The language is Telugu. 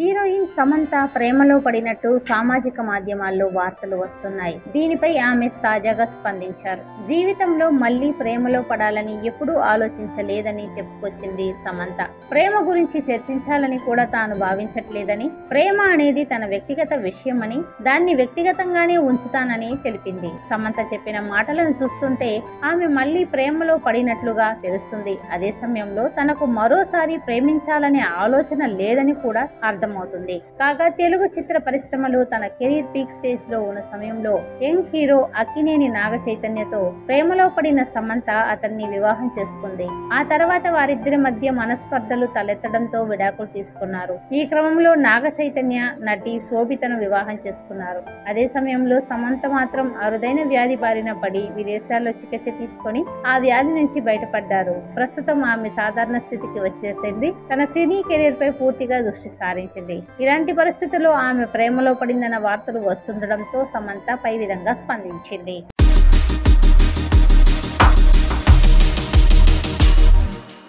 హీరోయిన్ సమంత ప్రేమలో పడినట్టు సామాజిక మాధ్యమాల్లో వార్తలు వస్తున్నాయి. దీనిపై ఆమె తాజాగా స్పందించారు. జీవితంలో మళ్లీ ప్రేమలో పడాలని ఎప్పుడూ ఆలోచించలేదని చెప్పుకొచ్చింది సమంత. ప్రేమ గురించి చర్చించాలని కూడా తాను భావించట్లేదని, ప్రేమ అనేది తన వ్యక్తిగత విషయమని, దాన్ని వ్యక్తిగతంగానే ఉంచుతానని తెలిపింది. సమంత చెప్పిన మాటలను చూస్తుంటే ఆమె మళ్లీ ప్రేమలో పడినట్లుగా తెలుస్తుంది. అదే సమయంలో తనకు మరోసారి ప్రేమించాలనే ఆలోచన లేదని కూడా అర్థమవుతుంది. కాగా తెలుగు చిత్ర పరిశ్రమలో తన కెరీర్ పీక్ స్టేజ్ లో ఉన్న సమయంలో యంగ్ హీరో అక్కినేని నాగ చైతన్యతో ప్రేమలో పడిన సమంత అతన్ని వివాహం చేసుకుంది. ఆ తర్వాత వారిద్దరి మధ్య మనస్పర్ధలు తలెత్తడంతో విడాకులు తీసుకున్నారు. ఈ క్రమంలో నాగ చైతన్య నటి శోభితను వివాహం చేసుకున్నారు. అదే సమయంలో సమంత మాత్రం అరుదైన వ్యాధి బారిన పడి విదేశాల్లో చికిత్స తీసుకొని ఆ వ్యాధి నుంచి బయటపడ్డారు. ప్రస్తుతం ఆమె సాధారణ స్థితికి వచ్చేసింది. తన సినీ కెరీర్ పై పూర్తిగా దృష్టి సారించింది. ఇలాంటి పరిస్థితుల్లో ఆమె ప్రేమలో పడిందన్న వార్తలు వస్తుండడంతో సమంత పై విధంగా స్పందించింది.